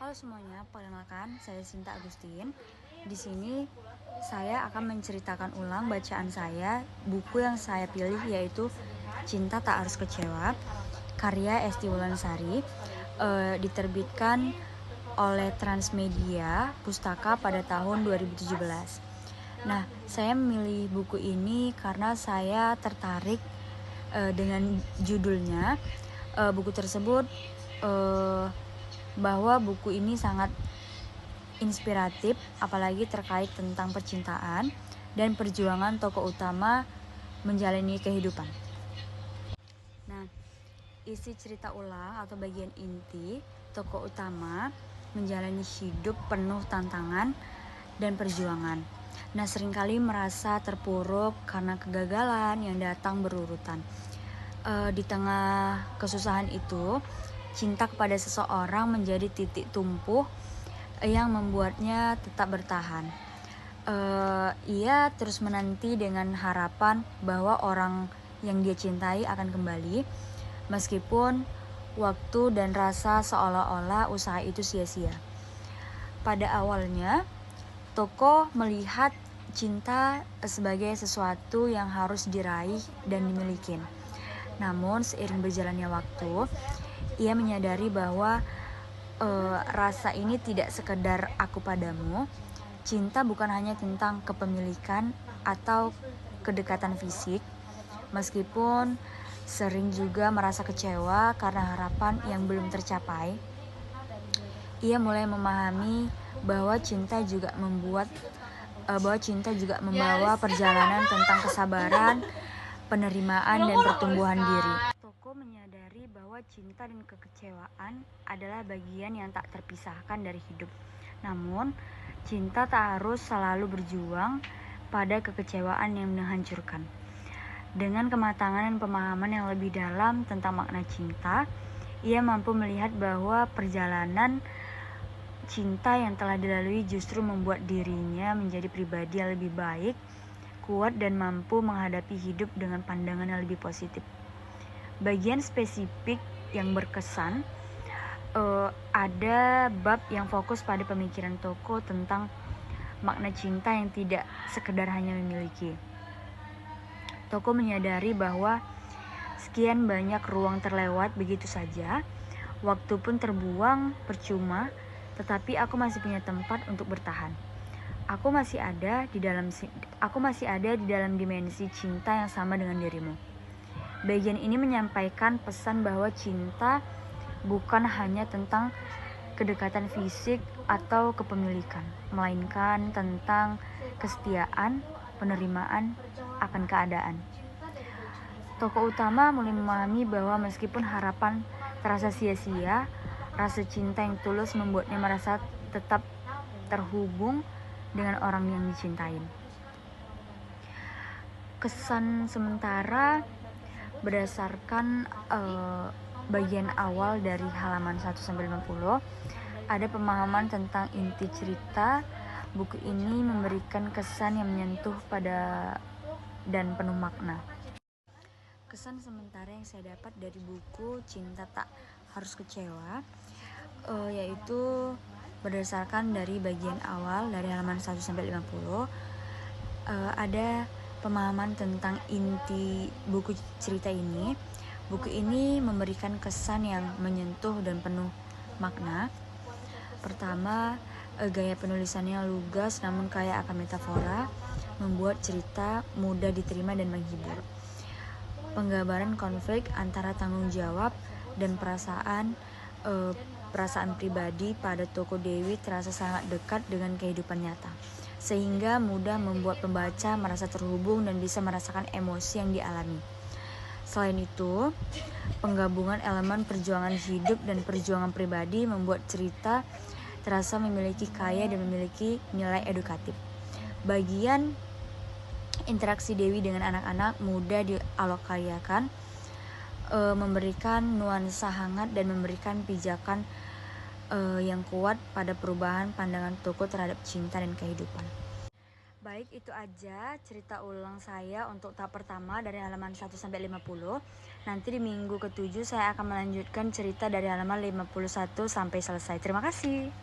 Halo semuanya, perkenalkan saya Sinta Agustin. Di sini saya akan menceritakan ulang bacaan saya. Buku yang saya pilih yaitu Cinta Tak Harus Kecewa, karya Esti Wulansari, diterbitkan oleh Transmedia Pustaka pada tahun 2017. Nah, saya memilih buku ini karena saya tertarik dengan judulnya. Buku tersebut bahwa buku ini sangat inspiratif, apalagi terkait tentang percintaan dan perjuangan tokoh utama menjalani kehidupan. Nah, isi cerita ulang atau bagian inti, tokoh utama menjalani hidup penuh tantangan dan perjuangan. Nah, seringkali merasa terpuruk karena kegagalan yang datang berurutan. Di tengah kesusahan itu, cinta kepada seseorang menjadi titik tumpuh yang membuatnya tetap bertahan. Ia terus menanti dengan harapan bahwa orang yang dia cintai akan kembali, meskipun waktu dan rasa seolah-olah usaha itu sia-sia. Pada awalnya, tokoh melihat cinta sebagai sesuatu yang harus diraih dan dimiliki. Namun seiring berjalannya waktu, ia menyadari bahwa rasa ini tidak sekedar aku padamu. Cinta bukan hanya tentang kepemilikan atau kedekatan fisik, meskipun sering juga merasa kecewa karena harapan yang belum tercapai. Ia mulai memahami bahwa cinta juga membawa perjalanan tentang kesabaran, penerimaan, dan pertumbuhan diri. Tokoh menyadari bahwa cinta dan kekecewaan adalah bagian yang tak terpisahkan dari hidup. Namun, cinta tak harus selalu berjuang pada kekecewaan yang menghancurkan. Dengan kematangan dan pemahaman yang lebih dalam tentang makna cinta, ia mampu melihat bahwa perjalanan cinta yang telah dilalui justru membuat dirinya menjadi pribadi yang lebih baik, kuat, dan mampu menghadapi hidup dengan pandangan yang lebih positif. Bagian spesifik yang berkesan, ada bab yang fokus pada pemikiran tokoh tentang makna cinta yang tidak sekedar hanya memiliki. Tokoh menyadari bahwa sekian banyak ruang terlewat begitu saja, waktu pun terbuang percuma, tetapi aku masih punya tempat untuk bertahan. Aku masih ada di dalam dimensi cinta yang sama dengan dirimu. Bagian ini menyampaikan pesan bahwa cinta bukan hanya tentang kedekatan fisik atau kepemilikan, melainkan tentang kesetiaan, penerimaan akan keadaan. Tokoh utama mulai memahami bahwa meskipun harapan terasa sia-sia, rasa cinta yang tulus membuatnya merasa tetap terhubung dengan orang yang dicintain. Kesan sementara berdasarkan bagian awal dari halaman 1-50, ada pemahaman tentang inti cerita. Buku ini memberikan kesan yang menyentuh pada dan penuh makna. Kesan sementara yang saya dapat dari buku Cinta Tak Harus Kecewa yaitu berdasarkan dari bagian awal dari halaman 1-50, ada pemahaman tentang inti buku cerita ini. Buku ini memberikan kesan yang menyentuh dan penuh makna. Pertama, gaya penulisannya lugas namun kaya akan metafora, membuat cerita mudah diterima dan menghibur. Penggambaran konflik antara tanggung jawab dan perasaan pribadi pada tokoh Dewi terasa sangat dekat dengan kehidupan nyata, sehingga mudah membuat pembaca merasa terhubung dan bisa merasakan emosi yang dialami. Selain itu, penggabungan elemen perjuangan hidup dan perjuangan pribadi membuat cerita terasa memiliki kaya dan memiliki nilai edukatif. Bagian interaksi Dewi dengan anak-anak mudah dialokasikan, memberikan nuansa hangat dan memberikan pijakan yang kuat pada perubahan pandangan tokoh terhadap cinta dan kehidupan. Baik, itu aja cerita ulang saya untuk tahap pertama dari halaman 1 sampai 50. Nanti di minggu ke-7 saya akan melanjutkan cerita dari halaman 51 sampai selesai. Terima kasih.